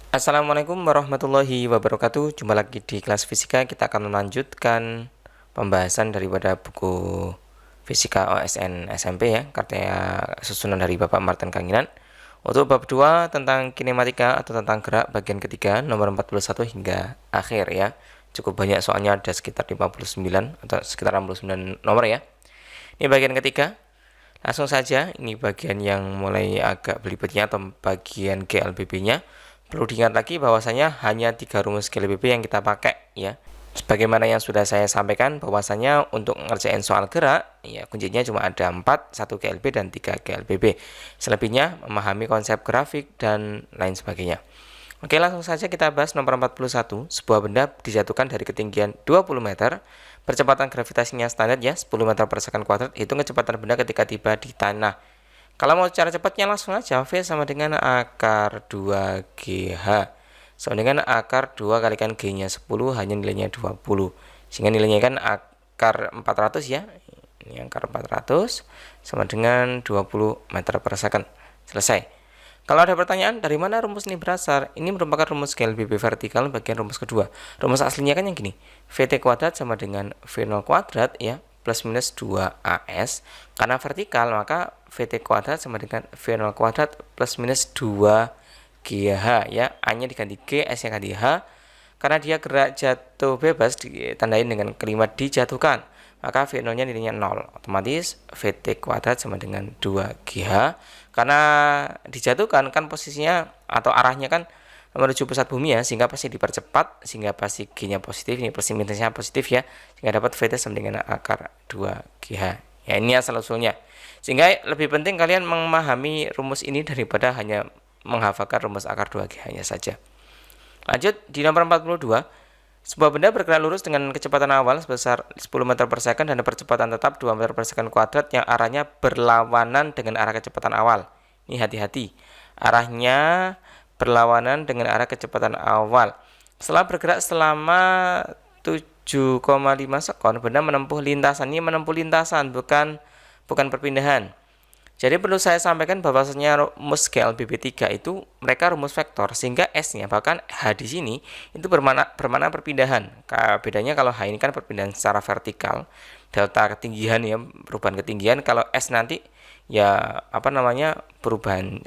Assalamualaikum warahmatullahi wabarakatuh. Jumpa lagi di kelas fisika. Kita akan melanjutkan pembahasan daripada buku Fisika OSN SMP ya, karya susunan dari Bapak Martin Kanginan. Untuk bab 2 tentang kinematika atau tentang gerak bagian ketiga nomor 41 hingga akhir ya. Cukup banyak soalnya, ada sekitar 59 atau sekitar 69 nomor ya. Ini bagian ketiga. Langsung saja, ini bagian yang mulai agak belibetnya atau bagian GLBB-nya. Perlu diingat lagi bahwasanya hanya 3 rumus GLBB yang kita pakai ya. Sebagaimana yang sudah saya sampaikan bahwasanya untuk ngerjain soal gerak ya kuncinya cuma ada 4, 1 GLB dan 3 GLBB. Selebihnya memahami konsep grafik dan lain sebagainya. Oke, langsung saja kita bahas nomor 41. Sebuah benda dijatuhkan dari ketinggian 20 meter. Percepatan gravitasinya standar ya 10 meter per second kuadrat. Hitung kecepatan benda ketika tiba di tanah. Kalau mau cara cepatnya langsung aja, V sama dengan akar 2GH. Sama dengan akar 2 kalikan G-nya 10, hanya nilainya 20. Sehingga nilainya kan akar 400 ya. Ini akar 400 sama dengan 20 meter per second. Selesai. Kalau ada pertanyaan, dari mana rumus ini berasal? Ini merupakan rumus GLBB vertikal bagian rumus kedua. Rumus aslinya kan yang gini. VT kuadrat sama dengan V0 kuadrat ya, plus minus 2AS. Karena vertikal, maka VT kuadrat sama dengan V0 kuadrat plus minus 2GH ya. A-nya diganti G, S-nya ganti H. Karena dia gerak jatuh bebas ditandain dengan kalimat dijatuhkan, maka V0-nya nilainya 0. Otomatis VT kuadrat sama dengan 2GH. Karena dijatuhkan kan posisinya atau arahnya kan menuju pusat bumi ya, sehingga pasti dipercepat, sehingga pasti G-nya positif, ini plus minusnya positif ya, sehingga dapat VT sama dengan akar 2GH. Ya, ini asal usulnya. Sehingga lebih penting kalian memahami rumus ini daripada hanya menghafalkan rumus akar 2GH-nya saja. Lanjut di nomor 42. Sebuah benda bergerak lurus dengan kecepatan awal sebesar 10 meter per second dan percepatan tetap 2 meter per second kuadrat yang arahnya berlawanan dengan arah kecepatan awal. Ini hati-hati. Arahnya berlawanan dengan arah kecepatan awal. Setelah bergerak selama 7,5 sekon, benda menempuh lintasan. Ini menempuh lintasan, bukan perpindahan. Jadi perlu saya sampaikan bahwasanya rumus GLBB 3 itu mereka rumus vektor, sehingga S-nya bahkan H di sini itu bermakna perpindahan. Bedanya kalau H ini kan perpindahan secara vertikal, delta ketinggian ya, perubahan ketinggian. Kalau S nanti ya perubahan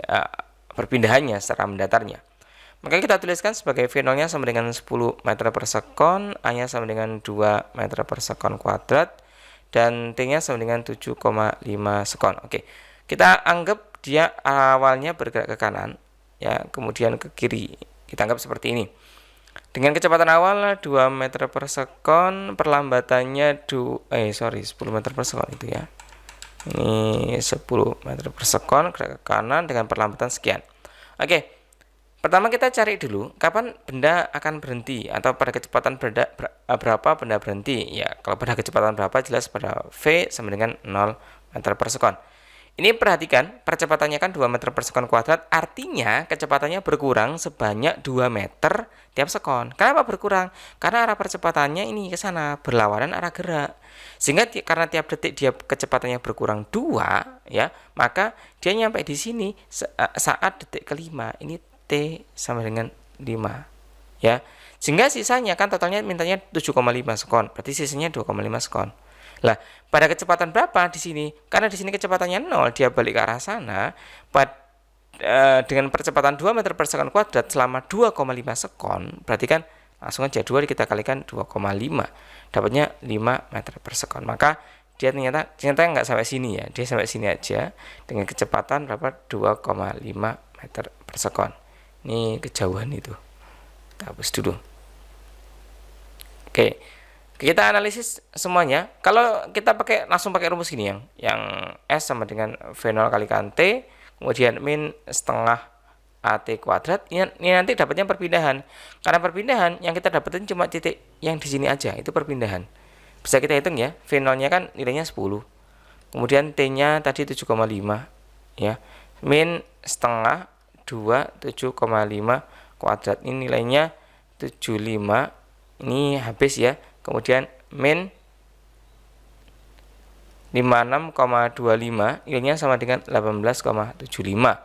perpindahannya secara mendatarnya. Maka kita tuliskan sebagai V0-nya sama dengan 10 meter per sekon, A-nya sama dengan 2 meter per sekon kuadrat, dan T-nya sama dengan 7,5 sekon. Oke. Kita anggap dia awalnya bergerak ke kanan, ya, kemudian ke kiri. Kita anggap seperti ini. Dengan kecepatan awal 2 meter per sekon, perlambatannya 10 meter per sekon itu ya. Ini 10 meter per sekon, gerak ke kanan dengan perlambatan sekian. Oke. Pertama kita cari dulu kapan benda akan berhenti atau pada kecepatan berapa benda berhenti. Ya, kalau pada kecepatan berapa jelas pada V sama dengan 0 meter per sekon. Ini perhatikan, percepatannya kan 2 meter per sekon kuadrat, artinya kecepatannya berkurang sebanyak 2 meter tiap sekon. Kenapa berkurang? Karena arah percepatannya ini ke sana, berlawanan arah gerak. Sehingga karena tiap detik dia kecepatannya berkurang 2, ya, maka dia nyampe di sini saat detik kelima. Ini T sama dengan 5, ya. Sehingga sisanya kan totalnya mintanya 7,5 sekon, berarti sisanya 2,5 sekon. Lah, pada kecepatan berapa di sini? Karena di sini kecepatannya 0, dia balik ke arah sana. Dengan percepatan 2 meter per sekon kuadrat selama 2,5 sekon, berarti kan langsung aja 2 kita kalikan 2,5. Dapatnya 5 meter per sekon. Maka dia ternyata nggak sampai sini ya. Dia sampai sini aja dengan kecepatan berapa? 2,5 meter per sekon. Ini kejauhan itu. Kita hapus dulu. Oke. Kita analisis semuanya. Kalau kita langsung pakai rumus gini yang S sama dengan V0 kalikan T, kemudian min setengah AT kuadrat, ini nanti dapatnya perpindahan. Karena perpindahan yang kita dapetin cuma titik yang di sini aja, itu perpindahan. Bisa kita hitung ya, V0-nya kan nilainya 10. Kemudian T-nya tadi 7,5 ya. Min setengah 2 7,5 kuadrat, ini nilainya 75. Ini habis ya. Kemudian min 56,25 nilainya sama dengan 18,75.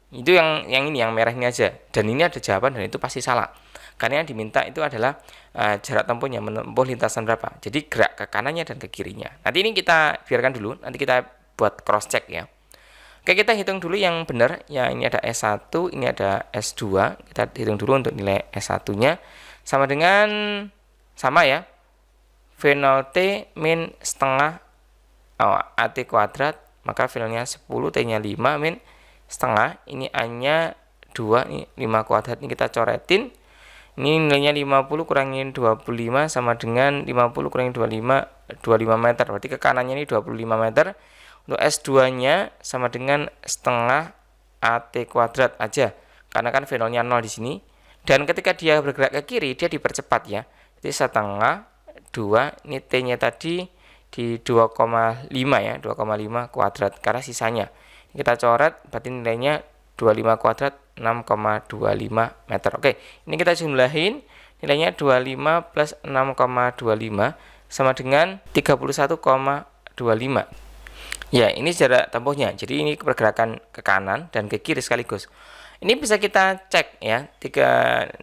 Itu yang ini, yang merah ini aja. Dan ini ada jawaban dan itu pasti salah. Karena yang diminta itu adalah jarak tempuhnya menempuh lintasan berapa. Jadi gerak ke kanannya dan ke kirinya. Nanti ini kita biarkan dulu, nanti kita buat cross check ya. Oke, kita hitung dulu yang benar. Ya, ini ada S1, ini ada S2. Kita hitung dulu untuk nilai S1-nya. Sama dengan, sama ya, V0T min setengah AT kuadrat, maka V0-nya 10, T-nya 5 min setengah. Ini A-nya 2, ini 5 kuadrat. Ini kita coretin. Ini nilainya 50 kurangin 25 sama dengan 50 kurangin 25 meter. Berarti ke kanannya ini 25 meter. Untuk S2-nya sama dengan setengah AT kuadrat aja. Karena kan V0-nya 0 di sini. Dan ketika dia bergerak ke kiri, dia dipercepat ya. Jadi setengah 2, ini T-nya tadi di 2,5 ya, 2,5 kuadrat karena sisanya. Kita coret, berarti nilainya 25 kuadrat 6,25 meter. Oke, ini kita jumlahin, nilainya 25 plus 6,25 sama dengan 31,25. Ya, ini jarak tempuhnya. Jadi ini pergerakan ke kanan dan ke kiri sekaligus. Ini bisa kita cek ya,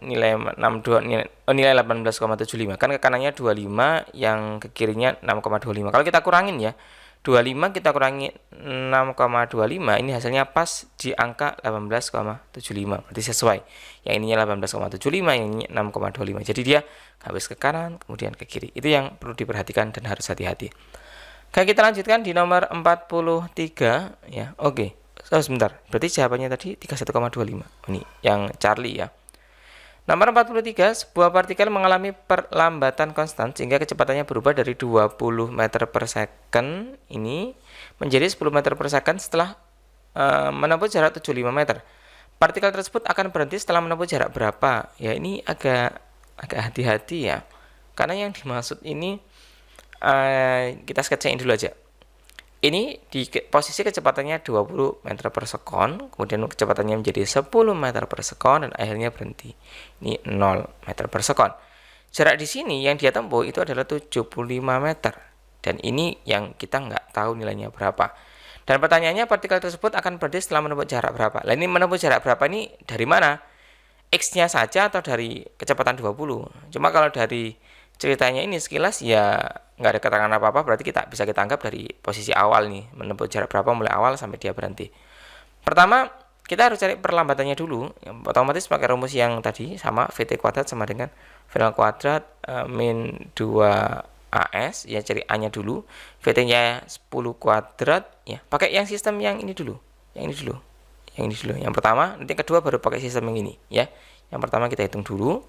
nilai 18,75. Kan ke kanannya 25, yang ke kirinya 6,25. Kalau kita kurangin ya, 25 kita kurangi 6,25, ini hasilnya pas di angka 18,75. Berarti sesuai. Yang ininya 18,75, yang ini 6,25. Jadi dia habis ke kanan, kemudian ke kiri. Itu yang perlu diperhatikan dan harus hati-hati. Oke, kita lanjutkan di nomor 43 ya. Oke. Sebentar, berarti jawabannya tadi 31,25. Ini yang Charlie ya. Nomor 43, sebuah partikel mengalami perlambatan konstan sehingga kecepatannya berubah dari 20 meter per second ini menjadi 10 meter per second setelah menempuh jarak 75 meter. Partikel tersebut akan berhenti setelah menempuh jarak berapa? Ya, ini agak hati-hati ya. Karena yang dimaksud ini kita sketsain dulu aja. Ini di posisi kecepatannya 20 meter per sekon, kemudian kecepatannya menjadi 10 meter per sekon, dan akhirnya berhenti. Ini 0 meter per sekon. Jarak di sini yang dia tempuh itu adalah 75 meter. Dan ini yang kita nggak tahu nilainya berapa. Dan pertanyaannya, partikel tersebut akan berhenti setelah menempuh jarak berapa? Lah, ini menempuh jarak berapa ini dari mana? X-nya saja atau dari kecepatan 20? Cuma kalau dari ceritanya ini sekilas ya nggak ada keterangan apa-apa, berarti kita anggap dari posisi awal nih, menempuh jarak berapa mulai awal sampai dia berhenti. Pertama, kita harus cari perlambatannya dulu. Otomatis pakai rumus yang tadi sama, VT kuadrat sama dengan V0 kuadrat min 2AS, ya cari A-nya dulu, VT-nya 10 kuadrat, ya pakai yang sistem yang ini dulu. Yang ini dulu. Yang pertama, nanti yang kedua baru pakai sistem yang ini ya. Yang pertama kita hitung dulu.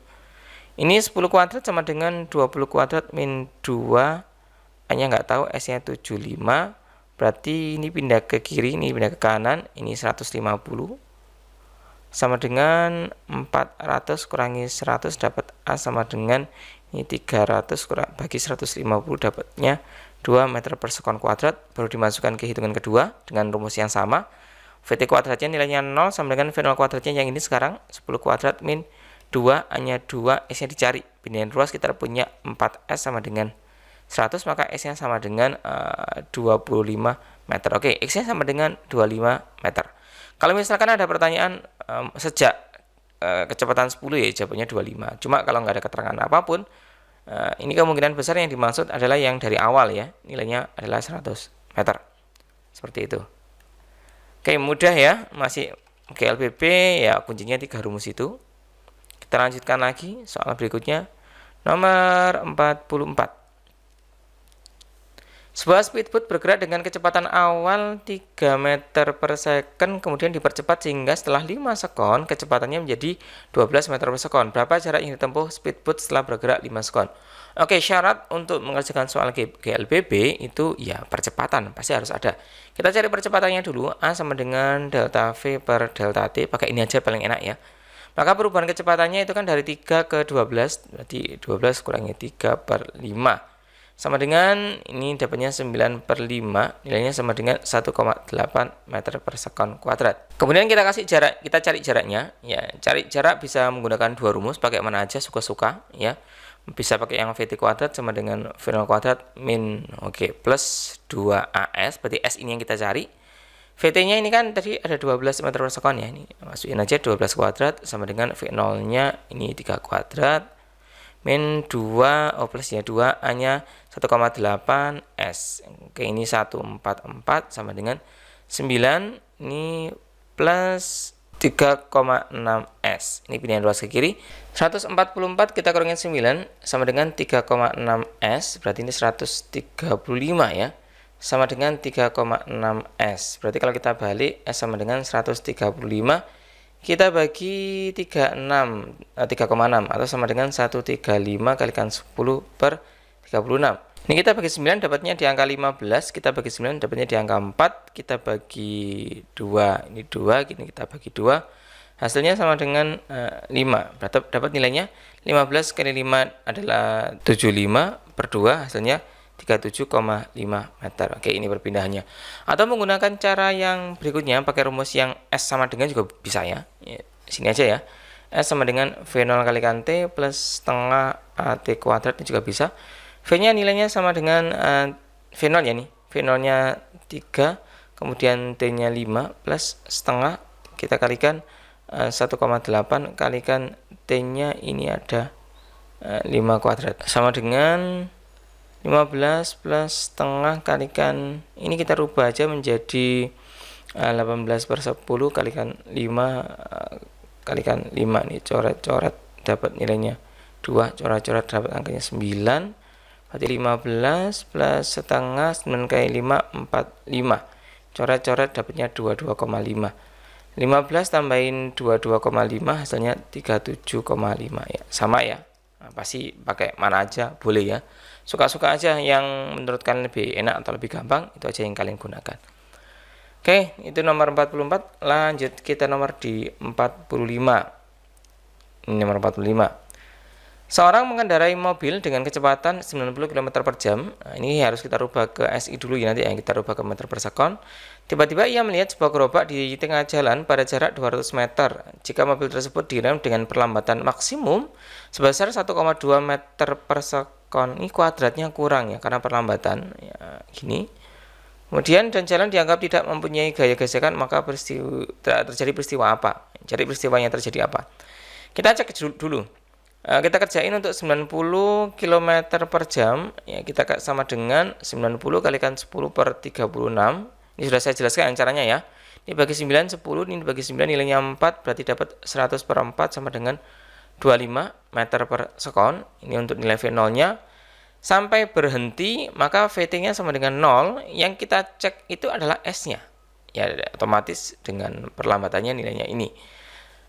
Ini 10 kuadrat sama dengan 20 kuadrat min 2, hanya nggak tahu, S-nya 75, berarti ini pindah ke kiri, ini pindah ke kanan, ini 150, sama dengan 400 kurangi 100 dapat A sama dengan, ini 300 bagi 150 dapatnya 2 meter per sekon kuadrat, baru dimasukkan ke hitungan kedua dengan rumus yang sama. VT kuadratnya nilainya 0 sama dengan V0 kuadratnya yang ini sekarang 10 kuadrat min 2, hanya 2, S-nya dicari. Pindahin ruas kita punya 4S sama dengan 100, maka S-nya sama dengan 25 meter. Oke, X-nya sama dengan 25 meter. Kalau misalkan ada pertanyaan sejak kecepatan 10 ya jawabannya 25. Cuma kalau nggak ada keterangan apapun, ini kemungkinan besar yang dimaksud adalah yang dari awal ya. Nilainya adalah 100 meter. Seperti itu. Oke, mudah ya. Masih GLPB ya, kuncinya 3 rumus itu. Kita lanjutkan lagi soal berikutnya, nomor 44. Sebuah speedboat bergerak dengan kecepatan awal 3 meter per second, kemudian dipercepat sehingga setelah 5 sekon kecepatannya menjadi 12 meter per sekon. Berapa jarak yang ditempuh speedboat setelah bergerak 5 sekon? Oke, syarat untuk mengerjakan soal GLPB itu ya percepatan, pasti harus ada. Kita cari percepatannya dulu, A sama dengan delta V per delta T, pakai ini aja paling enak ya. Maka perubahan kecepatannya itu kan dari 3 ke 12, berarti 12 kurangi 3 per 5. Sama dengan, ini dapatnya 9 per 5, nilainya sama dengan 1,8 meter per sekon kuadrat. Kemudian kita kasih jarak, kita cari jaraknya. Ya, cari jarak bisa menggunakan 2 rumus, pakai mana aja suka-suka ya. Bisa pakai yang VT kuadrat sama dengan V0 kuadrat min, plus 2AS, berarti S ini yang kita cari. VT-nya ini kan tadi ada 12 meter per sekon ya. Ini masukin aja 12 kuadrat sama dengan V0-nya ini 3 kuadrat min 2 plus ya 2 A-nya 1,8 S. Oke, ini 144 sama dengan 9 ini plus 3,6 S. Ini pilihan ruas ke kiri. 144 kita kurangin 9 sama dengan 3,6 S. Berarti ini 135 ya. Sama dengan 3,6 S. Berarti kalau kita balik S sama dengan 135, kita bagi 3,6 atau sama dengan 135 kalikan 10 per 36. Ini kita bagi 9 dapatnya di angka 15, kita bagi 9 dapatnya di angka 4, kita bagi 2, ini 2, ini kita bagi 2. Hasilnya sama dengan 5. Berarti dapat nilainya 15 kali 5 adalah 75 per 2, hasilnya 37,5 meter. Oke, ini perpindahannya. Atau menggunakan cara yang berikutnya, pakai rumus yang S sama dengan juga bisa ya. Sini aja ya. S sama dengan V0 kalikan T plus setengah AT kuadrat, ini juga bisa. V-nya nilainya sama dengan V0 ya nih. V0-nya 3, kemudian T-nya 5 plus setengah, kita kalikan 1,8 kalikan T-nya ini ada 5 kuadrat. Sama dengan 15 plus setengah kalikan, ini kita rubah aja menjadi 18 per 10 kalikan 5 kalikan 5 nih, coret-coret dapat nilainya 2, coret-coret dapat angkanya 9. Berarti 15 plus setengah 9 kali 5 45, coret-coret dapatnya 22,5. 15 tambahin 22,5 hasilnya 37,5 ya. Sama ya. Nah, pasti pakai mana aja boleh ya. Suka-suka aja yang menurut kalian lebih enak atau lebih gampang, itu aja yang kalian gunakan. Oke, itu nomor 44. Lanjut kita nomor di 45. Ini nomor 45. Seorang mengendarai mobil dengan kecepatan 90 km per jam. Nah, ini harus kita rubah ke SI dulu ya nanti ya, kita rubah ke meter per sekon. Tiba-tiba ia melihat sebuah gerobak di tengah jalan pada jarak 200 meter. Jika mobil tersebut direm dengan perlambatan maksimum sebesar 1,2 meter per sekon. Ini kuadratnya kurang ya karena perlambatan ya, gini. Kemudian dan jalan dianggap tidak mempunyai gaya gesekan, maka terjadi peristiwa apa? Cari peristiwanya terjadi apa? Kita cek dulu. Kita kerjain untuk 90 km per jam ya, kita sama dengan 90 kalikan 10 per 36. Ini sudah saya jelaskan caranya ya. Ini bagi 9 10, ini bagi 9 nilainya 4, berarti dapat 100 per 4 sama dengan 25 meter per sekon. Ini untuk nilai V0-nya. Sampai berhenti maka VT-nya sama dengan 0. Yang kita cek itu adalah S-nya. Ya otomatis dengan perlambatannya nilainya ini.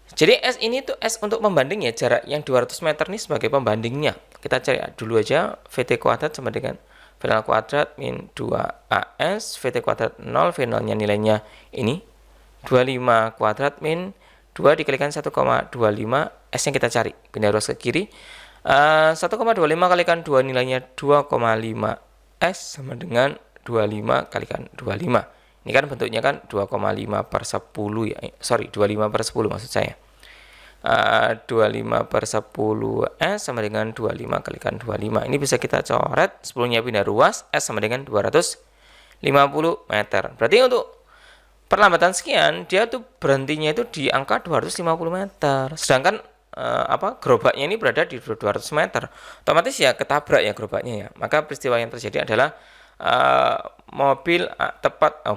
Jadi S ini tuh S untuk pembanding ya, jarak yang 200 meter ini sebagai pembandingnya. Kita cari dulu aja VT kuadrat sama dengan V0 kuadrat min 2AS, VT kuadrat 0, V0-nya nilainya ini 25 kuadrat min 2 dikalikan 1,25, S-nya kita cari, pindah ruas ke kiri. 1,25 kalikan 2 nilainya 2,5 S sama dengan 25 kalikan 25. Ini kan bentuknya kan 2,5 per 10 ya. Sorry, 25 per 10 maksud saya. 25 per 10 S sama dengan 25 kalikan 25. Ini bisa kita coret, 10-nya pindah ruas, S sama dengan 250 meter. Berarti untuk perlambatan sekian, dia tuh berhentinya itu di angka 250 meter. Sedangkan gerobaknya ini berada di 200 meter. Otomatis ya ketabrak ya gerobaknya ya. Maka peristiwa yang terjadi adalah mobil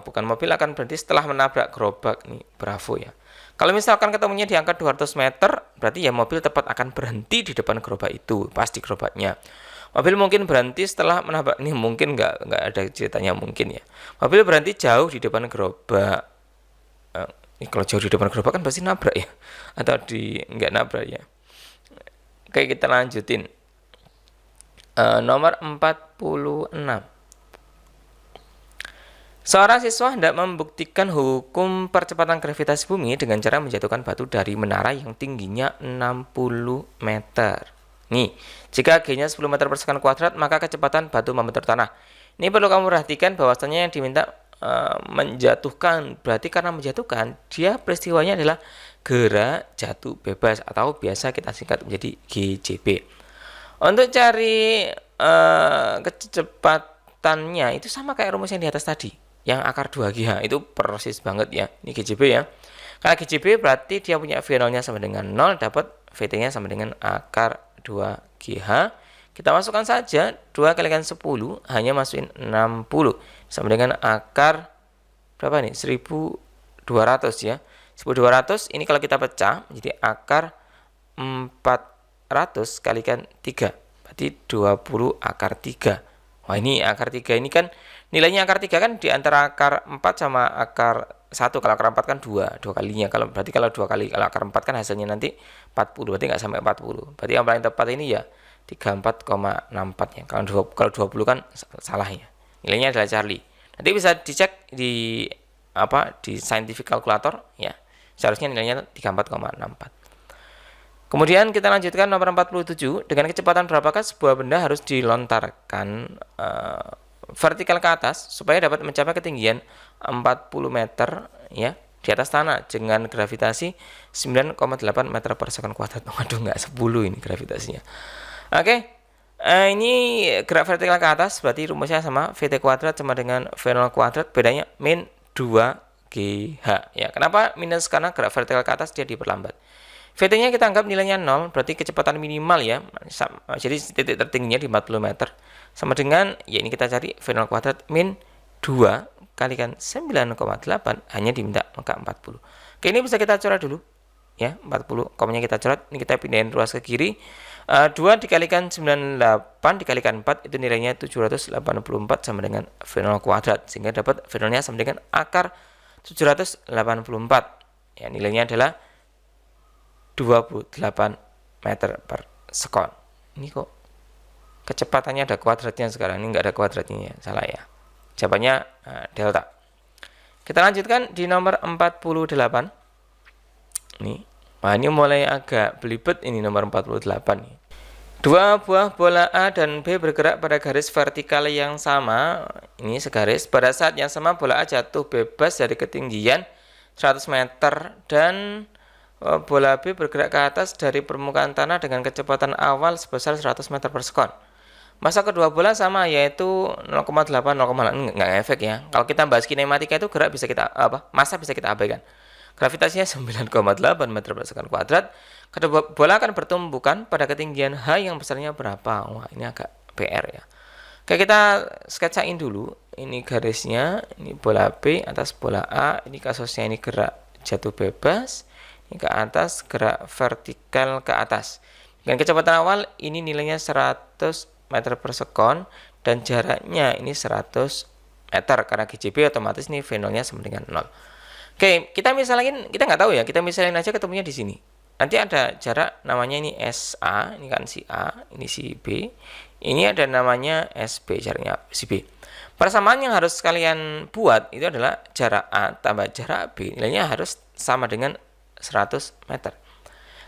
bukan mobil akan berhenti setelah menabrak gerobak. Nih, bravo ya. Kalau misalkan ketemunya di angka 200 meter, berarti ya mobil tepat akan berhenti di depan gerobak itu, pasti gerobaknya. Mobil mungkin berhenti setelah menabrak, ini mungkin nggak ada ceritanya mungkin ya. Mobil berhenti jauh di depan gerobak. Kalau jauh di depan gerobak kan pasti nabrak ya, atau nggak nabrak ya. Oke, kita lanjutin. Nomor 46. Seorang siswa hendak membuktikan hukum percepatan gravitasi bumi dengan cara menjatuhkan batu dari menara yang tingginya 60 meter. Nih, jika G-nya 10 meter per sekon kuadrat, maka kecepatan batu membentur tanah. Ini perlu kamu perhatikan bahwasanya yang diminta menjatuhkan, berarti karena menjatuhkan, dia peristiwanya adalah gerak jatuh bebas atau biasa kita singkat menjadi GJB. Untuk cari kecepatannya itu sama kayak rumus yang di atas tadi. yang akar 2GH. Itu persis banget ya. Ini GJB ya. Kalau GJB berarti dia punya V0-nya sama dengan 0, dapat VT-nya sama dengan akar 2GH. Kita masukkan saja 2 kalikan 10, hanya masukin 60. Sama dengan akar berapa nih? 1200 ya. 1200 ini kalau kita pecah jadi akar 400 kalikan 3. Berarti 20 akar 3. Wah, ini akar 3 ini kan nilainya akar 3 kan di antara akar 4 sama akar 1. Kalau akar 4 kan 2 kalinya. Berarti kalau 2 kali, kalau akar 4 kan hasilnya nanti 40. Berarti nggak sampai 40. Berarti yang paling tepat ini ya 34,64 ya. Kalau 20 kan salah ya. Nilainya adalah Charlie. Nanti bisa dicek di scientific calculator ya. Seharusnya nilainya 34,64. Kemudian kita lanjutkan nomor 47. Dengan kecepatan berapakah sebuah benda harus dilontarkan vertikal ke atas supaya dapat mencapai ketinggian 40 meter ya di atas tanah dengan gravitasi 9,8 meter per sekon kuadrat. Waduh, nggak 10 ini gravitasinya. Oke. Ini gerak vertikal ke atas berarti rumusnya sama, VT kuadrat sama dengan V0 kuadrat, bedanya min 2GH ya. Kenapa minus? Karena gerak vertikal ke atas dia diperlambat. VT-nya kita anggap nilainya 0, berarti kecepatan minimal ya. Jadi titik tertingginya di 40 meter. Sama dengan, ya ini kita cari V0 kuadrat min 2 kalikan 9,8, hanya diminta maka 40. Oke, ini bisa kita coret dulu. Ya, 40, komanya kita coret. Ini kita pindahin ruas ke kiri. 2 dikalikan 98 dikalikan 4, itu nilainya 784 sama dengan V0 kuadrat. Sehingga dapat V0-nya sama dengan akar 784. Ya, nilainya adalah 28 meter per sekon. Ini kok kecepatannya ada kuadratnya sekarang. Ini nggak ada kuadratnya ya, salah ya. Jawabannya delta. Kita lanjutkan di nomor 48. Ini mulai agak belibet ini nomor 48 nih. Dua buah bola A dan B bergerak pada garis vertikal yang sama. Ini segaris. Pada saat yang sama bola A jatuh bebas dari ketinggian 100 meter dan bola B bergerak ke atas dari permukaan tanah dengan kecepatan awal sebesar 100 meter per sekon. Masa kedua bola sama, yaitu 0,8, 0,8, nggak efek ya. Kalau kita bahas kinematika itu gerak bisa kita masa bisa kita abaikan. Gravitasinya 9,8 meter per sekon kuadrat. Kedua bola akan bertumbukan pada ketinggian H yang besarnya berapa? Wah, ini agak PR ya. Oke, kita sketsain dulu. Ini garisnya, ini bola B atas bola A. Ini kasusnya ini gerak jatuh bebas. Ini ke atas, gerak vertikal ke atas. Dengan kecepatan awal ini nilainya 100 meter per sekon dan jaraknya ini 100 meter karena GJB otomatis ini V0-nya sama dengan 0. Oke, kita misalnya kita nggak tahu ya, kita misalnya aja ketemunya di sini. Nanti ada jarak namanya ini SA, ini kan si A, ini si B. Ini ada namanya SB, jaraknya si B. Persamaan yang harus kalian buat itu adalah jarak A tambah jarak B. Nilainya harus sama dengan 100 meter.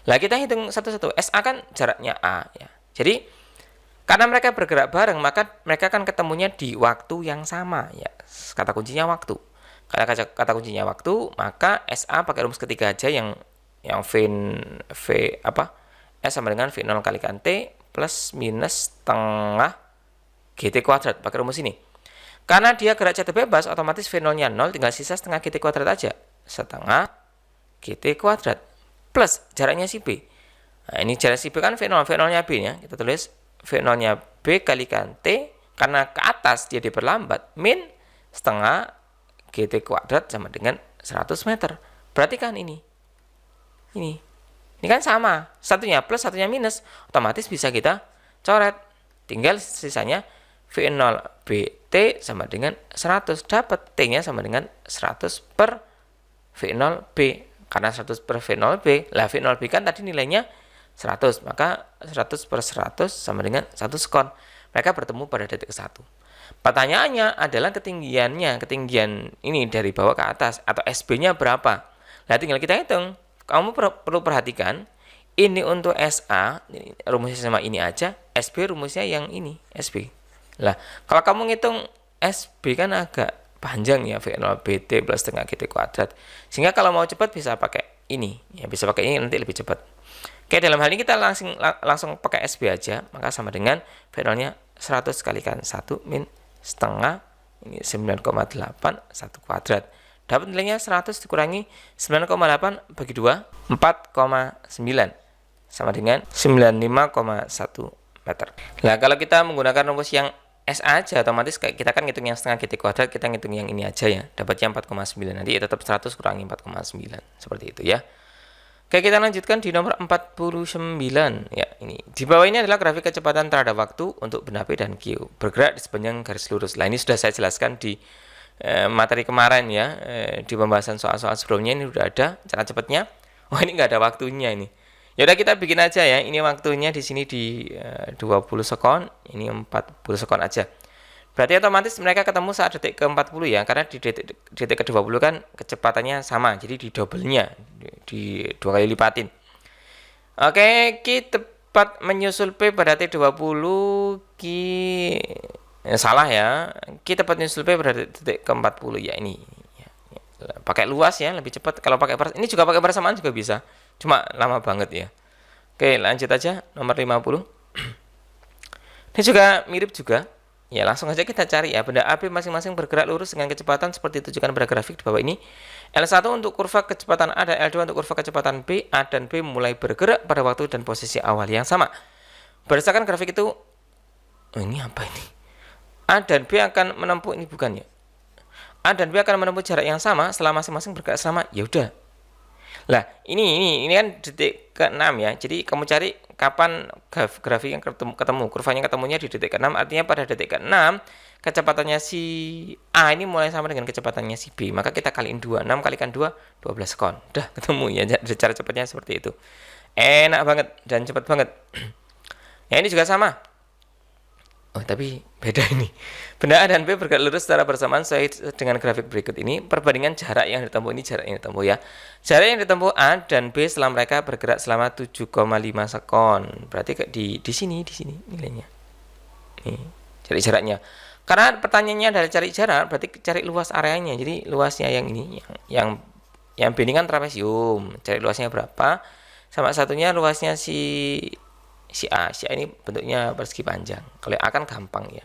Lah kita hitung satu-satu. SA kan jaraknya A ya. Jadi karena mereka bergerak bareng, maka mereka akan ketemunya di waktu yang sama ya. Kata kuncinya waktu. Karena kata kuncinya waktu, maka SA pakai rumus ketiga aja yang S sama dengan V0 kalikan T plus minus setengah GT kuadrat. Pakai rumus ini. Karena dia gerak jatuh bebas, otomatis V0-nya 0, tinggal sisa setengah GT kuadrat aja. Setengah GT kuadrat plus jaraknya si B. Nah, ini jarak si B kan V0, V0-nya B ya. Kita tulis V0-nya B kalikan T, karena ke atas dia diperlambat, min setengah GT kuadrat sama dengan 100 meter. Perhatikan ini. Ini kan sama. Satunya plus, satunya minus. Otomatis bisa kita coret. Tinggal sisanya V0 BT sama dengan 100. Dapat T-nya sama dengan 100 per V0 B. Karena 100 per V0 B, lah V0 B kan tadi nilainya 100, maka 100 per 100 sama dengan 1 sekon. Mereka bertemu pada detik 1. Pertanyaannya adalah ketinggian ini dari bawah ke atas, atau SB-nya berapa? Nah, tinggal kita hitung. Kamu perlu perhatikan, ini untuk SA, rumusnya sama ini aja, SB rumusnya yang ini, SB. Lah, kalau kamu ngitung SB kan agak panjang ya, V0 BT plus setengah GT kuadrat. Sehingga kalau mau cepat bisa pakai ini. Ya, bisa pakai ini nanti lebih cepat. Oke, dalam hal ini kita langsung pakai SB aja. Maka sama dengan V0-nya 100 kalikan 1 min setengah Ini 9,8 1 kuadrat. Dapat nilainya 100 dikurangi 9,8 bagi 2, 4,9 sama dengan 95,1 meter. Nah, kalau kita menggunakan rumus yang S aja, otomatis kita kan ngitung yang setengah GT kuadrat, kita ngitung yang ini aja ya. Dapatnya 4,9. Nanti ya tetap 100 kurangi 4,9. Seperti itu ya. Oke, kita lanjutkan di nomor 49. Ya, ini. Di bawah ini adalah grafik kecepatan terhadap waktu untuk benda P dan Q bergerak di sepanjang garis lurus. Nah, ini sudah saya jelaskan di materi kemarin ya. Di pembahasan soal-soal sebelumnya ini sudah ada cara cepatnya. Oh, ini nggak ada waktunya ini. Ya udah kita bikin aja ya. Ini waktunya di sini di 20 sekon, ini 40 sekon aja. Berarti otomatis mereka ketemu saat detik ke-40 ya, karena di detik ke-20 kan kecepatannya sama, jadi di double-nya, di 2 kali lipatin. Oke, Q tepat menyusul P pada T20, salah ya, Q tepat menyusul P pada detik ke-40 ya ini. Ya. Pakai luas ya, lebih cepat. Kalau pakai ini juga pakai persamaan juga bisa, cuma lama banget ya. Oke, lanjut aja, nomor 50. Ini juga mirip juga. Ya, langsung aja kita cari ya. Benda AB masing-masing bergerak lurus dengan kecepatan seperti ditunjukkan pada grafik di bawah ini. L1 untuk kurva kecepatan A dan L2 untuk kurva kecepatan B. A dan B mulai bergerak pada waktu dan posisi awal yang sama. Berdasarkan grafik itu, ini apa ini? A dan B akan menempuh, ini bukan ya? A dan B akan menempuh jarak yang sama setelah masing-masing bergerak selama, ya udah. Lah, ini kan detik ke-6 ya. Jadi kamu cari kapan grafik yang ketemu. Kurvanya ketemunya di detik ke-6, artinya pada detik ke-6 kecepatannya si A ini mulai sama dengan kecepatannya si B. Maka kita kaliin 2, 6 kalikan 2, 12 sekon. Udah ketemu ya. Cara cepatnya seperti itu. Enak banget dan cepat banget. Ya, ini juga sama. Oh, tapi beda ini. Benda A dan B bergerak lurus secara bersamaan sesuai dengan grafik berikut ini. Perbandingan jarak yang ditempuh ini, jarak yang ditempuh ya. Jarak yang ditempuh A dan B setelah mereka bergerak selama 7,5 sekon. Berarti di sini nilainya. Nih, cari jaraknya. Karena pertanyaannya adalah cari jarak, berarti cari luas areanya. Jadi luasnya yang ini, yang B ini kan trapesium. Cari luasnya berapa? Sama satunya luasnya si A ini bentuknya persegi panjang. Kalau A kan gampang ya.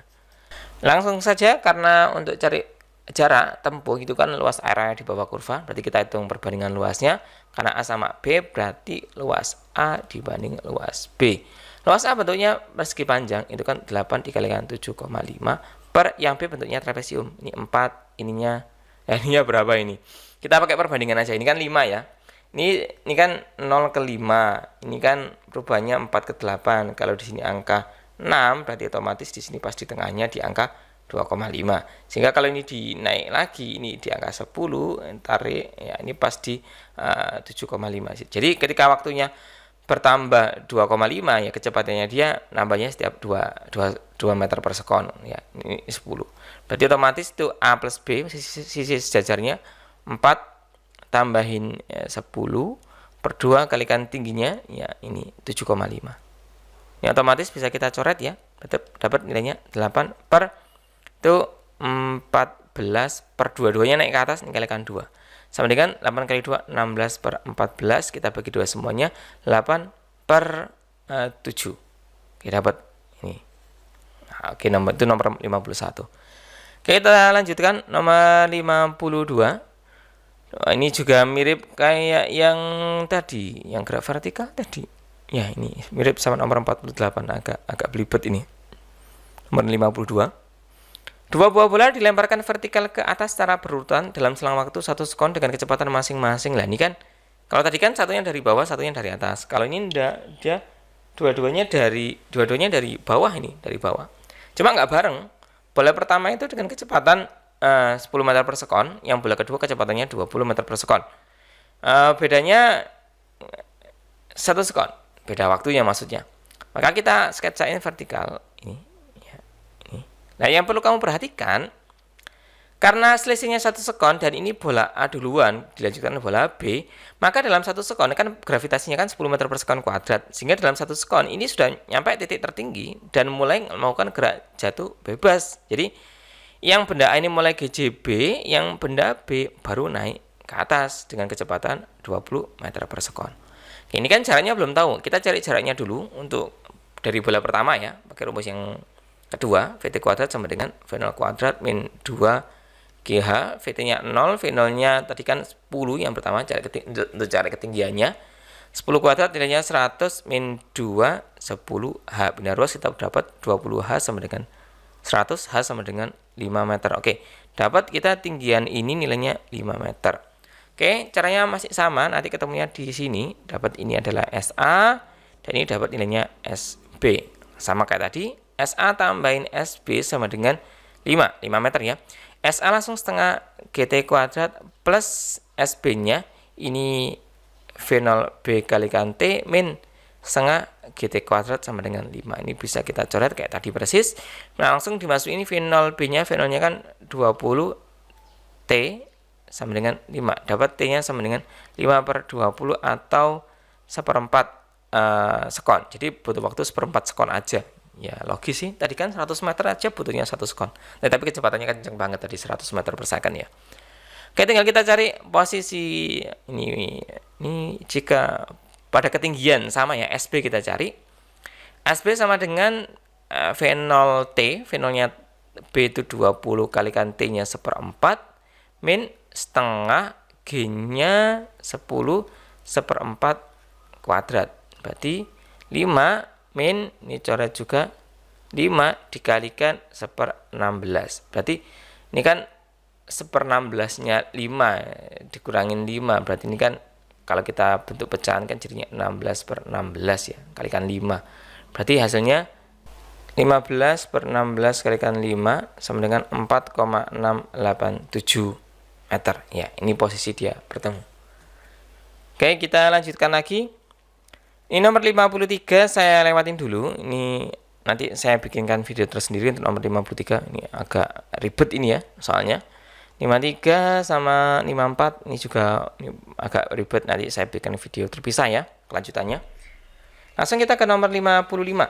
Langsung saja, karena untuk cari jarak tempuh itu kan luas area di bawah kurva. Berarti kita hitung perbandingan luasnya. Karena A sama B berarti luas A dibanding luas B. Luas A bentuknya persegi panjang, itu kan 8 dikalikan 7,5 per yang B bentuknya trapesium. Ini 4, ininya berapa ini? Kita pakai perbandingan aja. Ini kan 5 ya. Ini kan 0 ke 5. Ini kan perubahannya 4 ke 8. Kalau di sini angka 6, berarti otomatis di sini pas di tengahnya di angka 2,5. Sehingga kalau ini dinaik lagi, ini di angka 10, tarik ya, ini pas di 7,5. Jadi ketika waktunya bertambah 2,5 ya, kecepatannya dia nambahnya setiap 2 meter per sekon ya. Ini 10. Berarti otomatis itu A plus B sisi sejajarnya 4 tambahin 10 per 2 kalikan tingginya ya, ini 7,5. Ini otomatis bisa kita coret ya. Dapat nilainya 8 per itu 14 per 2-2-nya naik ke atas, ini kalikan 2. Sama dengan 8 kali 2 16 per 14, kita bagi 2 semuanya 8 per 7. Oke, dapat ini. Nah, oke, itu nomor 51. Oke, kita lanjutkan nomor 52. Ini juga mirip kayak yang tadi, yang gerak vertikal tadi. Ya, ini mirip sama nomor 48, agak belibet ini. Nomor 52. 2 buah bola dilemparkan vertikal ke atas secara berurutan dalam selang waktu 1 sekon dengan kecepatan masing-masing. Lah, ini kan kalau tadi kan satunya dari bawah, satunya dari atas. Kalau ini enggak, dia dua-duanya dari bawah ini, dari bawah. Cuma nggak bareng. Bola pertama itu dengan kecepatan 10 meter per sekon, yang bola kedua kecepatannya 20 meter per sekon. Bedanya 1 sekon, beda waktunya maksudnya. Maka kita sketsain vertikal ini, ya, ini. Nah, yang perlu kamu perhatikan, karena selisihnya 1 sekon dan ini bola A duluan dilanjutkan bola B, maka dalam 1 sekon kan gravitasinya kan 10 meter per sekon kuadrat, sehingga dalam 1 sekon ini sudah nyampe titik tertinggi dan mulai melakukan gerak jatuh bebas. Jadi yang benda A ini mulai GJB, yang benda B baru naik ke atas dengan kecepatan 20 meter per sekon. Ini kan jaraknya belum tahu. Kita cari jaraknya dulu untuk dari bola pertama ya, pakai rumus yang kedua, VT kuadrat sama dengan V0 kuadrat min 2GH, VT-nya 0, V0-nya tadi kan 10 yang pertama untuk cari ketinggiannya. 10 kuadrat nilainya 100 min 2, 10H. Bina ruas kita dapat 20H sama dengan 100, H sama dengan 5 meter. Oke, dapat kita tinggian ini nilainya 5 meter. Oke, caranya masih sama, nanti ketemunya di sini. Dapat ini adalah SA, dan ini dapat nilainya SB. Sama kayak tadi, SA tambahin SB sama dengan 5 meter ya. SA langsung setengah GT kuadrat plus SB-nya, ini V0B kalikan T min setengah GT kuadrat sama dengan 5. Ini bisa kita coret kayak tadi persis. Nah, langsung dimasukin ini V0B-nya, V0-nya kan 20 T sama dengan 5. Dapat T-nya sama dengan 5/20 atau 1/4 sekon. Jadi butuh waktu 1/4 sekon aja. Ya logis sih, tadi kan 100 meter aja butuhnya 1 sekon. Nah, tapi kecepatannya kenceng banget tadi 100 meter per second ya. Oke, tinggal kita cari posisi ini jika pada ketinggian sama ya, SB kita cari. SB sama dengan V0T, V0-nya B itu 20 kalikan T-nya 1/4 min setengah G-nya 10 1/4 kuadrat. Berarti 5 min, ini coret juga, 5 dikalikan 1/16. Berarti ini kan 1/16-nya 5 dikurangin 5. Berarti ini kan kalau kita bentuk pecahan kan jadinya 16/16 ya, kalikan 5. Berarti hasilnya 15/16 kalikan 5 sama dengan 4,687 meter. Ya, ini posisi dia bertemu. Oke, kita lanjutkan lagi. Ini nomor 53 saya lewatin dulu. Ini nanti saya bikinkan video tersendiri untuk nomor 53. Ini agak ribet ini ya, soalnya 53 sama 54 ini juga agak ribet. Nanti saya bikin video terpisah ya kelanjutannya. Langsung kita ke nomor 55.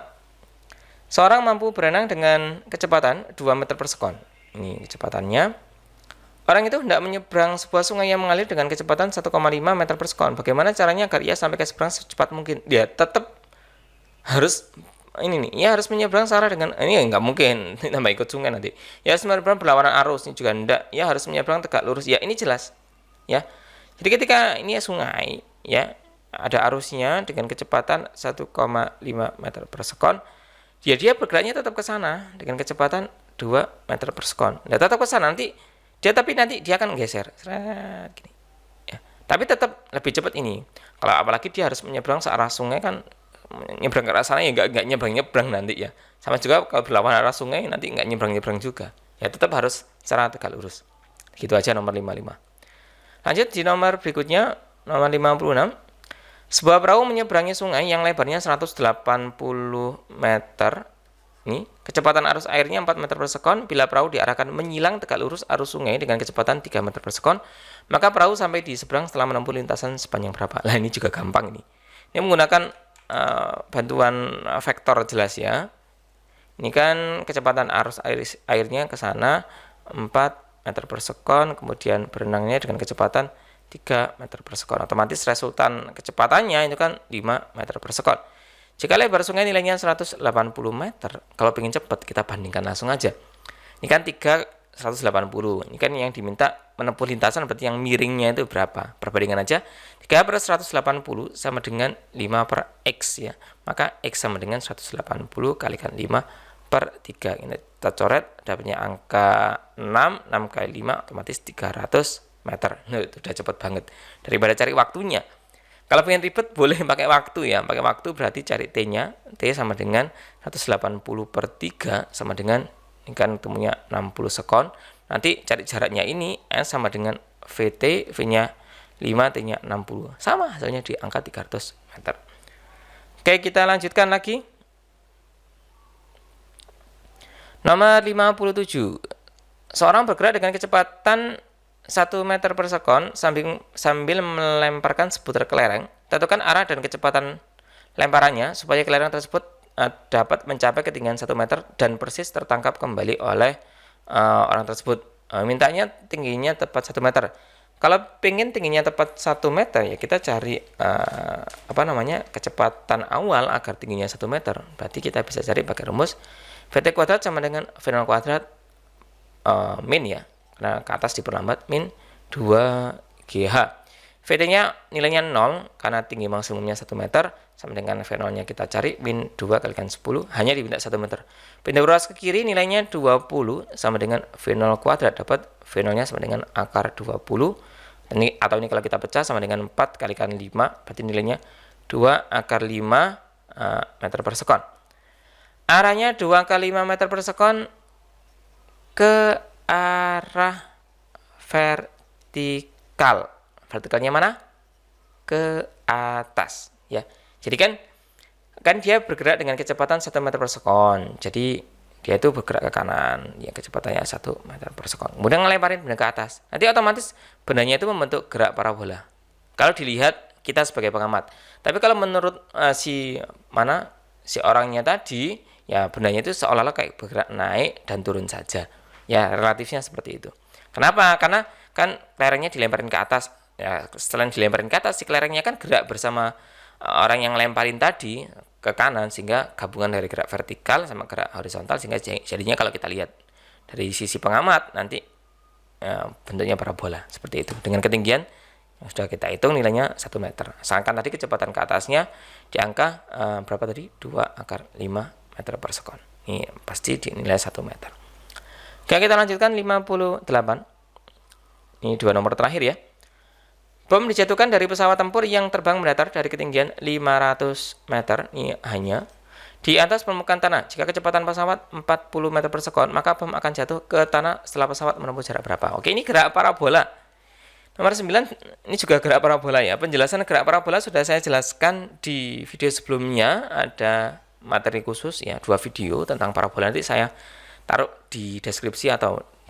Seorang mampu berenang dengan kecepatan 2 meter per sekon. Ini kecepatannya. Orang itu hendak menyeberang sebuah sungai yang mengalir dengan kecepatan 1,5 meter per sekon. Bagaimana caranya agar ia sampai ke seberang secepat mungkin? Dia tetap harus ia harus menyeberang searah dengan ini nggak mungkin tambah ikut sungai nanti. Ya harus menyeberang berlawanan arus, ini juga enggak. Ya harus menyeberang tegak lurus. Ya ini jelas. Ya. Jadi ketika ini sungai, ya ada arusnya dengan kecepatan 1,5 meter per sekon. Dia bergeraknya tetap ke sana dengan kecepatan 2 meter per sekon. Nah, tetap ke sana tapi nanti dia akan geser. Seret, gini. Ya. Tapi tetap lebih cepat ini. Kalau apalagi dia harus menyeberang searah sungai kan, nyebrang ke arah sana ya nggak nyebrang nanti ya. Sama juga kalau berlawanan arah sungai nanti nggak nyebrang juga. Ya tetap harus secara tegak lurus. Gitu aja nomor 55. Lanjut di nomor berikutnya, nomor 56. Sebuah perahu menyeberangi sungai yang lebarnya 180 meter. Ini kecepatan arus airnya 4 meter per sekon. Bila perahu diarahkan menyilang tegak lurus arus sungai dengan kecepatan 3 meter per sekon, maka perahu sampai di seberang setelah menempuh lintasan sepanjang berapa? Lah ini juga gampang ini. Ini menggunakan bantuan vektor jelas ya. Ini kan kecepatan arus airnya ke sana 4 meter per sekon, kemudian berenangnya dengan kecepatan 3 meter per sekon. Otomatis resultan kecepatannya itu kan 5 meter per sekon. Jika lebar sungai nilainya 180 meter, kalau ingin cepat kita bandingkan langsung aja. Ini kan 3 180. Ini kan yang diminta menempuh lintasan, berarti yang miringnya itu berapa? Perbandingan aja. 3 per 180 sama dengan 5 per X ya. Maka X sama dengan 180 kalikan 5 per 3. Ini kita coret, dapatnya angka 6 kali 5 otomatis 300 meter. Nah, itu udah cepat banget. Daripada cari waktunya. Kalau pengen ribet boleh pakai waktu ya. Pakai waktu berarti cari T-nya. T sama dengan 180 per 3 sama dengan, ini kan temunya 60 sekon. Nanti cari jaraknya ini, S sama dengan VT, V-nya 5, T-nya 60. Sama hasilnya di angka 300 meter. Oke, kita lanjutkan lagi. Nomor 57. Seorang bergerak dengan kecepatan 1 meter per sekon sambil melemparkan seputar kelereng. Tentukan arah dan kecepatan lemparannya supaya kelereng tersebut dapat mencapai ketinggian 1 meter dan persis tertangkap kembali oleh orang tersebut. Mintanya tingginya tepat 1 meter. Kalau pengen tingginya tepat 1 meter ya kita cari kecepatan awal agar tingginya 1 meter. Berarti kita bisa cari pakai rumus VT kuadrat sama dengan V0 kuadrat min ya, karena ke atas diperlambat, min 2GH. VT-nya nilainya 0, karena tinggi maksimumnya 1 meter, sama dengan V0-nya kita cari, min 2 kalikan 10, hanya diminta 1 meter. Pindah ruas ke kiri, nilainya 20, sama dengan V0 kuadrat, dapat V0-nya sama dengan akar 20, atau ini kalau kita pecah sama dengan 4 kalikan 5, berarti nilainya 2 akar 5 meter per sekon. Arahnya 2 kali 5 meter per sekon ke arah vertikal. Vertikalnya mana? Ke atas ya. Jadi kan dia bergerak dengan kecepatan 1 meter per sekon. Jadi dia itu bergerak ke kanan, ya kecepatannya 1 meter per sekon. Kemudian ngelemparin benda ke atas. Nanti otomatis bendanya itu membentuk gerak parabola. Kalau dilihat kita sebagai pengamat. Tapi kalau menurut si orangnya tadi, ya bendanya itu seolah-olah kayak bergerak naik dan turun saja. Ya relatifnya seperti itu. Kenapa? Karena kan kelerengnya dilemparin ke atas. Ya, setelah dilemparin ke atas, si kelerengnya kan gerak bersama orang yang lemparin tadi ke kanan, sehingga gabungan dari gerak vertikal sama gerak horizontal, sehingga jadinya kalau kita lihat dari sisi pengamat nanti bentuknya parabola seperti itu dengan ketinggian yang sudah kita hitung nilainya 1 meter. Asalkan tadi kecepatan ke atasnya di angka berapa tadi? 2 akar 5 meter per sekon. Ini pasti dinilai 1 meter. Oke, kita lanjutkan 58. Ini 2 nomor terakhir ya. Bom dijatuhkan dari pesawat tempur yang terbang mendatar dari ketinggian 500 meter, ini hanya di atas permukaan tanah. Jika kecepatan pesawat 40 meter per sekon, maka bom akan jatuh ke tanah setelah pesawat menempuh jarak berapa? Oke, ini gerak parabola. Nomor 9, ini juga gerak parabola ya. Penjelasan gerak parabola sudah saya jelaskan di video sebelumnya. Ada materi khusus ya, 2 video tentang parabola. Nanti saya taruh di deskripsi atau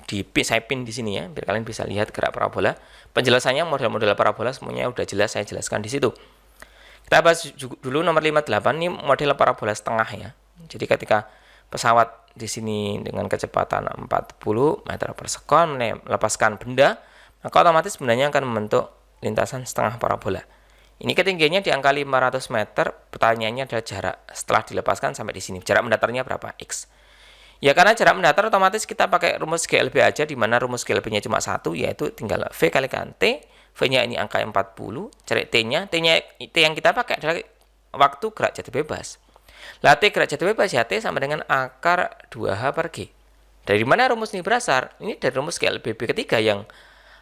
saya pin di sini ya, biar kalian bisa lihat gerak parabola. Penjelasannya model-model parabola semuanya udah jelas saya jelaskan di situ. Kita bahas dulu nomor 58, ini model parabola setengah ya. Jadi ketika pesawat di sini dengan kecepatan 40 meter per sekon melepaskan benda, maka otomatis bendanya akan membentuk lintasan setengah parabola. Ini ketinggiannya di angka 500 meter, pertanyaannya adalah jarak setelah dilepaskan sampai di sini. Jarak mendatarnya berapa? X. Ya karena jarak mendatar otomatis kita pakai rumus GLB aja, di mana rumus GLB-nya cuma 1, yaitu tinggal V kalikan T. V-nya ini angka 40, cari T-nya. T yang kita pakai adalah waktu gerak jatuh bebas. Lah T gerak jatuh bebas ya T sama dengan akar 2H per G. Dari mana rumus ini berasal? Ini dari rumus GLBB ketiga yang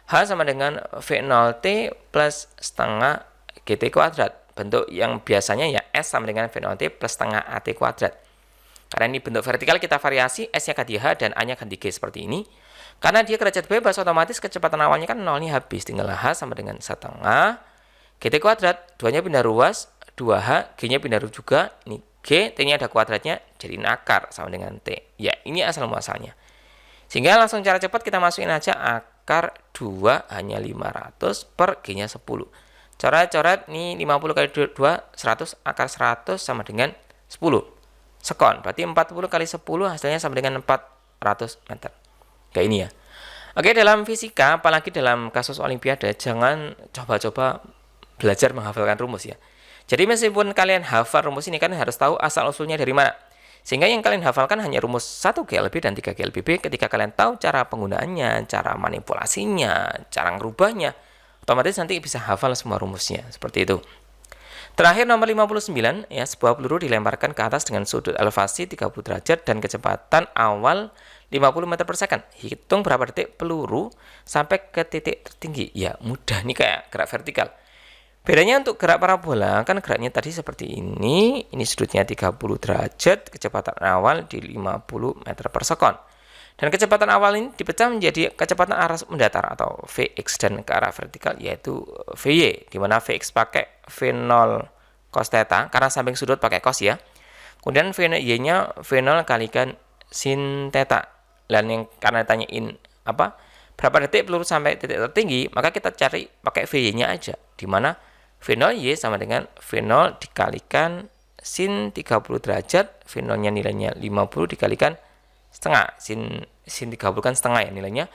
H sama dengan V0T plus setengah GT kuadrat. Bentuk yang biasanya ya S sama dengan V0T plus setengah AT kuadrat. Karena ini bentuk vertikal, kita variasi, S-nya ganti H dan A-nya ganti G seperti ini. Karena dia gerak jatuh bebas, otomatis kecepatan awalnya kan 0 nya habis. Tinggal H sama dengan setengah GT kuadrat. 2-nya pindah ruas, 2H, G-nya pindah ruas juga. Ini G, T-nya ada kuadratnya, jadi akar sama dengan T. Ya, ini asal muasalnya. Sehingga langsung cara cepat kita masukin aja akar 2 hanya 500 per G-nya 10. Coret-coret, ini 50 kali 2, 100, akar 100 sama dengan 10. Sekon, berarti 40 kali 10 hasilnya sama dengan 400 meter. Kayak ini ya. Oke, dalam fisika, apalagi dalam kasus olimpiade, jangan coba-coba belajar menghafalkan rumus ya. Jadi meskipun kalian hafal rumus ini, kan harus tahu asal-usulnya dari mana. Sehingga yang kalian hafalkan hanya rumus 1 GLB dan 3 GLBB. Ketika kalian tahu cara penggunaannya, cara manipulasinya, cara ngerubahnya, otomatis nanti bisa hafal semua rumusnya. Seperti itu. Terakhir nomor 59, ya, sebuah peluru dilemparkan ke atas dengan sudut elevasi 30 derajat dan kecepatan awal 50 meter per second. Hitung berapa detik peluru sampai ke titik tertinggi. Ya, mudah nih kayak gerak vertikal. Bedanya untuk gerak parabola, kan geraknya tadi seperti ini sudutnya 30 derajat, kecepatan awal di 50 meter per second. Dan kecepatan awal ini dipecah menjadi kecepatan arah mendatar atau Vx dan ke arah vertikal yaitu Vy, di mana Vx pakai V0 cos theta karena samping sudut pakai cos ya. Kemudian Vy-nya V0 kalikan sin theta. Dan yang karena ditanyain berapa detik peluru sampai titik tertinggi, maka kita cari pakai Vy-nya aja, di mana V0y sama dengan V0 dikalikan sin 30 derajat, V0-nya nilainya 50 dikalikan setengah, sin 30 kan setengah ya, nilainya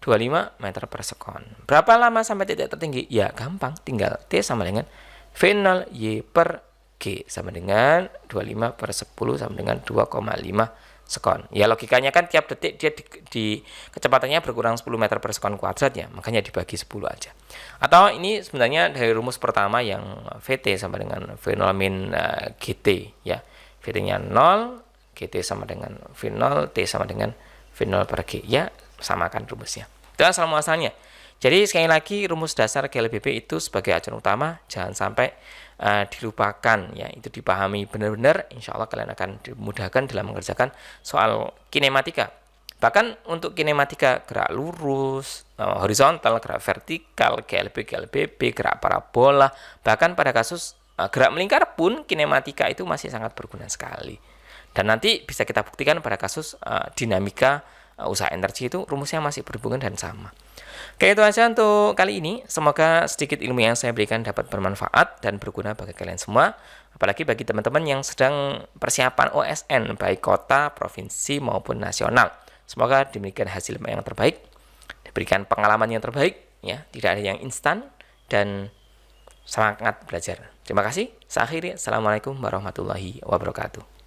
25 meter per sekon. Berapa lama sampai titik tertinggi? Ya gampang, tinggal T sama dengan V0 Y per G sama dengan 25 per 10 sama dengan 2,5 sekon. Ya logikanya kan tiap detik dia di kecepatannya berkurang 10 meter per sekon kuadrat ya, makanya dibagi 10 aja. Atau ini sebenarnya dari rumus pertama yang VT sama dengan V0 min GT ya. VT-nya 0, GT sama dengan V0, T sama dengan V0 per G. Ya, samakan rumusnya. Itu asal muasalnya. Jadi sekali lagi rumus dasar GLBB itu sebagai acuan utama, jangan sampai dilupakan ya, itu dipahami benar-benar, insya Allah kalian akan dimudahkan dalam mengerjakan soal kinematika. Bahkan untuk kinematika gerak lurus, horizontal, gerak vertikal, GLB, gerak parabola, bahkan pada kasus gerak melingkar pun kinematika itu masih sangat berguna sekali. Dan nanti bisa kita buktikan pada kasus dinamika usaha energi itu rumusnya masih berhubungan dan sama. Oke, itu aja untuk kali ini. Semoga sedikit ilmu yang saya berikan dapat bermanfaat dan berguna bagi kalian semua. Apalagi bagi teman-teman yang sedang persiapan OSN, baik kota, provinsi, maupun nasional. Semoga diberikan hasil yang terbaik, diberikan pengalaman yang terbaik, ya, tidak ada yang instan, dan semangat belajar. Terima kasih. Saya akhiri. Assalamualaikum warahmatullahi wabarakatuh.